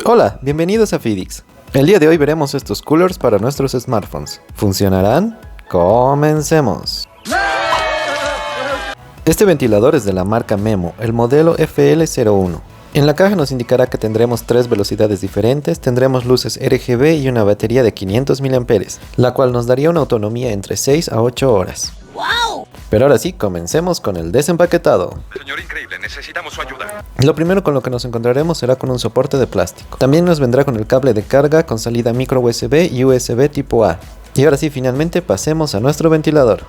Hola, bienvenidos a Fidix. El día de hoy veremos estos coolers para nuestros smartphones. ¿Funcionarán? ¡Comencemos! Este ventilador es de la marca Memo, el modelo FL01. En la caja nos indicará que tendremos 3 velocidades diferentes, tendremos luces RGB y una batería de 500 mAh, la cual nos daría una autonomía entre 6 a 8 horas. ¡Wow! Pero ahora sí, comencemos con el desempaquetado. Señor Increíble, necesitamos su ayuda. Lo primero con lo que nos encontraremos será con un soporte de plástico. También nos vendrá con el cable de carga con salida micro USB y USB tipo A. Y ahora sí, finalmente pasemos a nuestro ventilador.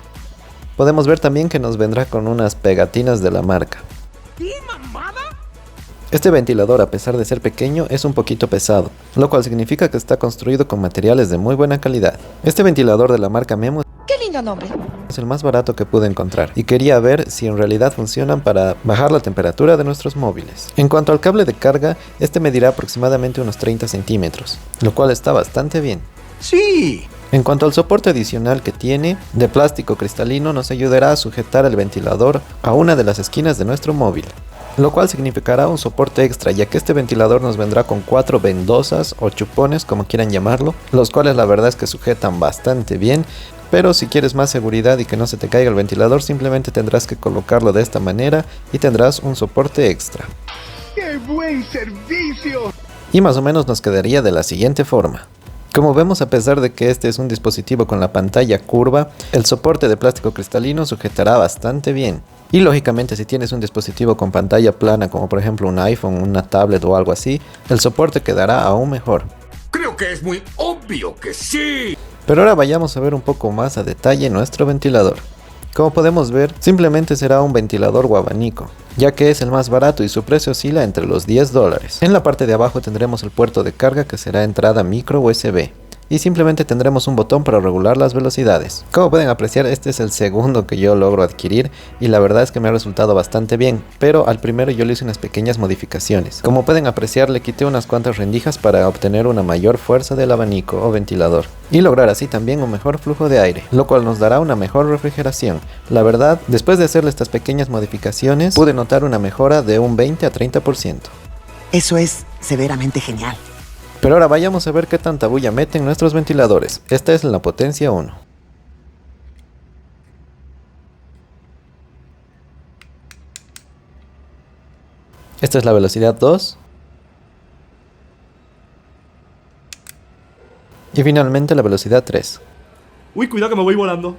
Podemos ver también que nos vendrá con unas pegatinas de la marca. ¿Qué mamada? Este ventilador, a pesar de ser pequeño, es un poquito pesado, lo cual significa que está construido con materiales de muy buena calidad. Este ventilador de la marca Memo ¡Qué lindo nombre! es el más barato que pude encontrar y quería ver si en realidad funcionan para bajar la temperatura de nuestros móviles. En cuanto al cable de carga, este medirá aproximadamente unos 30 centímetros, lo cual está bastante bien. ¡Sí! En cuanto al soporte adicional que tiene, de plástico cristalino, nos ayudará a sujetar el ventilador a una de las esquinas de nuestro móvil, lo cual significará un soporte extra, ya que este ventilador nos vendrá con 4 vendosas o chupones, como quieran llamarlo, los cuales la verdad es que sujetan bastante bien. Pero si quieres más seguridad y que no se te caiga el ventilador, simplemente tendrás que colocarlo de esta manera y tendrás un soporte extra. ¡Qué buen servicio! Y más o menos nos quedaría de la siguiente forma. Como vemos, a pesar de que este es un dispositivo con la pantalla curva, el soporte de plástico cristalino sujetará bastante bien. Y lógicamente, si tienes un dispositivo con pantalla plana, como por ejemplo un iPhone, una tablet o algo así, el soporte quedará aún mejor. Creo que es muy obvio que sí. Pero ahora vayamos a ver un poco más a detalle nuestro ventilador. Como podemos ver, simplemente será un ventilador o abanico, ya que es el más barato y su precio oscila entre los $10. En la parte de abajo tendremos el puerto de carga, que será entrada micro USB. Y simplemente tendremos un botón para regular las velocidades. Como pueden apreciar, este es el segundo que yo logro adquirir y la verdad es que me ha resultado bastante bien, pero al primero yo le hice unas pequeñas modificaciones. Como pueden apreciar, le quité unas cuantas rendijas para obtener una mayor fuerza del abanico o ventilador y lograr así también un mejor flujo de aire, lo cual nos dará una mejor refrigeración. La verdad, después de hacerle estas pequeñas modificaciones, pude notar una mejora de un 20 a 30%. Eso es severamente genial. Pero ahora vayamos a ver qué tanta bulla meten nuestros ventiladores. Esta es la potencia 1. Esta es la velocidad 2. Y finalmente la velocidad 3. Uy, cuidado que me voy volando.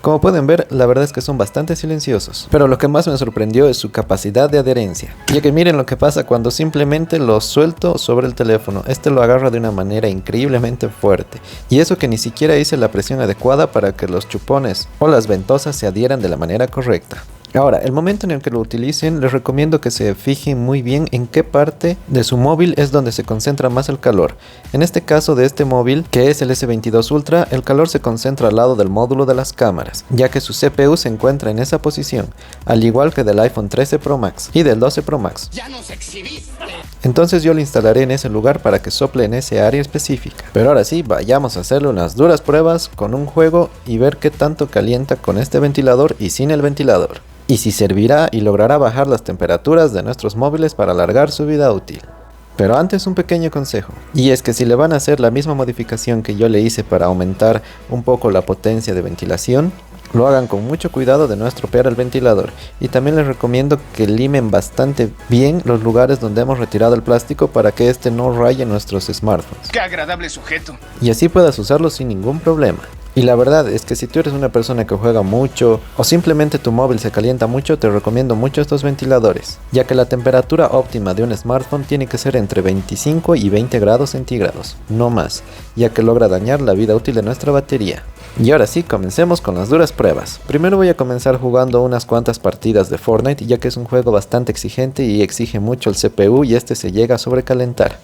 Como pueden ver, la verdad es que son bastante silenciosos, pero lo que más me sorprendió es su capacidad de adherencia, ya que miren lo que pasa cuando simplemente lo suelto sobre el teléfono. Este lo agarra de una manera increíblemente fuerte, y eso que ni siquiera hice la presión adecuada para que los chupones o las ventosas se adhieran de la manera correcta. Ahora, el momento en el que lo utilicen, les recomiendo que se fijen muy bien en qué parte de su móvil es donde se concentra más el calor. En este caso de este móvil, que es el S22 Ultra, el calor se concentra al lado del módulo de las cámaras, ya que su CPU se encuentra en esa posición, al igual que del iPhone 13 Pro Max y del 12 Pro Max. ¡Ya nos exhibiste! Entonces yo lo instalaré en ese lugar para que sople en ese área específica. Pero ahora sí, vayamos a hacerle unas duras pruebas con un juego y ver qué tanto calienta con este ventilador y sin el ventilador. Y si servirá y logrará bajar las temperaturas de nuestros móviles para alargar su vida útil. Pero antes un pequeño consejo, y es que si le van a hacer la misma modificación que yo le hice para aumentar un poco la potencia de ventilación, lo hagan con mucho cuidado de no estropear el ventilador. Y también les recomiendo que limen bastante bien los lugares donde hemos retirado el plástico para que este no raye nuestros smartphones. ¡Qué agradable sujeto! Y así puedas usarlo sin ningún problema. Y la verdad es que si tú eres una persona que juega mucho o simplemente tu móvil se calienta mucho, te recomiendo mucho estos ventiladores, ya que la temperatura óptima de un smartphone tiene que ser entre 25 y 20 grados centígrados, no más, ya que logra dañar la vida útil de nuestra batería. Y ahora sí, comencemos con las duras pruebas. Primero voy a comenzar jugando unas cuantas partidas de Fortnite, ya que es un juego bastante exigente y exige mucho el CPU y este se llega a sobrecalentar.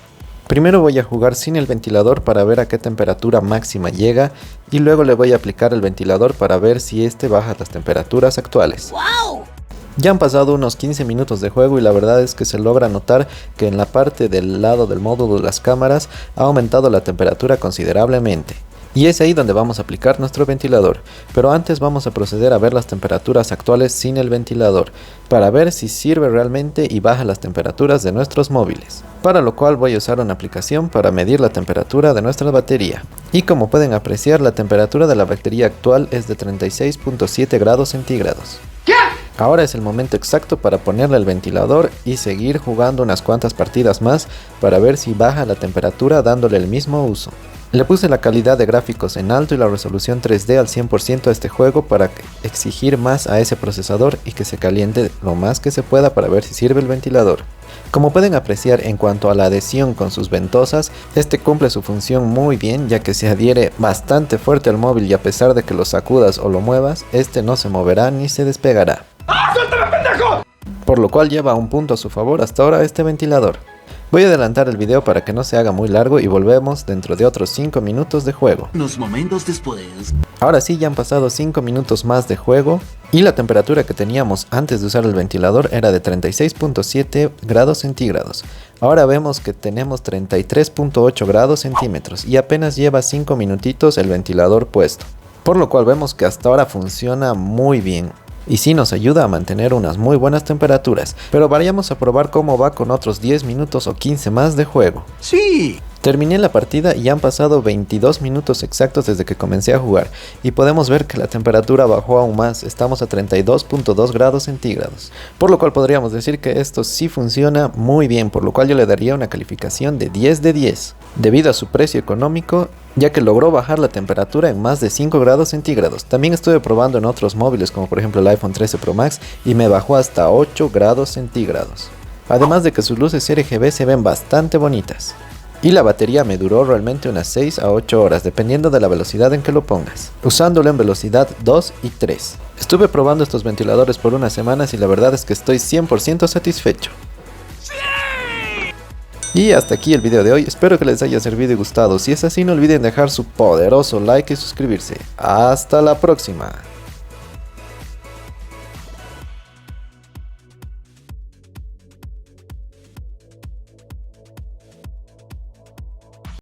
Primero voy a jugar sin el ventilador para ver a qué temperatura máxima llega y luego le voy a aplicar el ventilador para ver si este baja las temperaturas actuales. ¡Wow! Ya han pasado unos 15 minutos de juego y la verdad es que se logra notar que en la parte del lado del módulo de las cámaras ha aumentado la temperatura considerablemente. Y es ahí donde vamos a aplicar nuestro ventilador, pero antes vamos a proceder a ver las temperaturas actuales sin el ventilador, para ver si sirve realmente y baja las temperaturas de nuestros móviles. Para lo cual voy a usar una aplicación para medir la temperatura de nuestra batería. Y como pueden apreciar, la temperatura de la batería actual es de 36.7 grados centígrados. Ahora es el momento exacto para ponerle el ventilador y seguir jugando unas cuantas partidas más para ver si baja la temperatura dándole el mismo uso. Le puse la calidad de gráficos en alto y la resolución 3D al 100% a este juego para exigir más a ese procesador y que se caliente lo más que se pueda para ver si sirve el ventilador. Como pueden apreciar, en cuanto a la adhesión con sus ventosas, este cumple su función muy bien, ya que se adhiere bastante fuerte al móvil y a pesar de que lo sacudas o lo muevas, este no se moverá ni se despegará. ¡Suéltame, pendejo! Por lo cual lleva un punto a su favor hasta ahora este ventilador. Voy a adelantar el video para que no se haga muy largo y volvemos dentro de otros 5 minutos de juego. Unos momentos después. Ahora sí, ya han pasado 5 minutos más de juego y la temperatura que teníamos antes de usar el ventilador era de 36.7 grados centígrados. Ahora vemos que tenemos 33.8 grados centímetros y apenas lleva 5 minutitos el ventilador puesto. Por lo cual vemos que hasta ahora funciona muy bien. Y sí nos ayuda a mantener unas muy buenas temperaturas, pero vayamos a probar cómo va con otros 10 minutos o 15 más de juego. Sí. Terminé la partida y han pasado 22 minutos exactos desde que comencé a jugar y podemos ver que la temperatura bajó aún más, estamos a 32.2 grados centígrados, por lo cual podríamos decir que esto sí funciona muy bien, por lo cual yo le daría una calificación de 10 de 10, debido a su precio económico, ya que logró bajar la temperatura en más de 5 grados centígrados. También estuve probando en otros móviles como por ejemplo el iPhone 13 Pro Max y me bajó hasta 8 grados centígrados, además de que sus luces RGB se ven bastante bonitas. Y la batería me duró realmente unas 6 a 8 horas dependiendo de la velocidad en que lo pongas, usándolo en velocidad 2 y 3. Estuve probando estos ventiladores por unas semanas y la verdad es que estoy 100% satisfecho. Y hasta aquí el video de hoy, espero que les haya servido y gustado. Si es así, no olviden dejar su poderoso like y suscribirse. Hasta la próxima.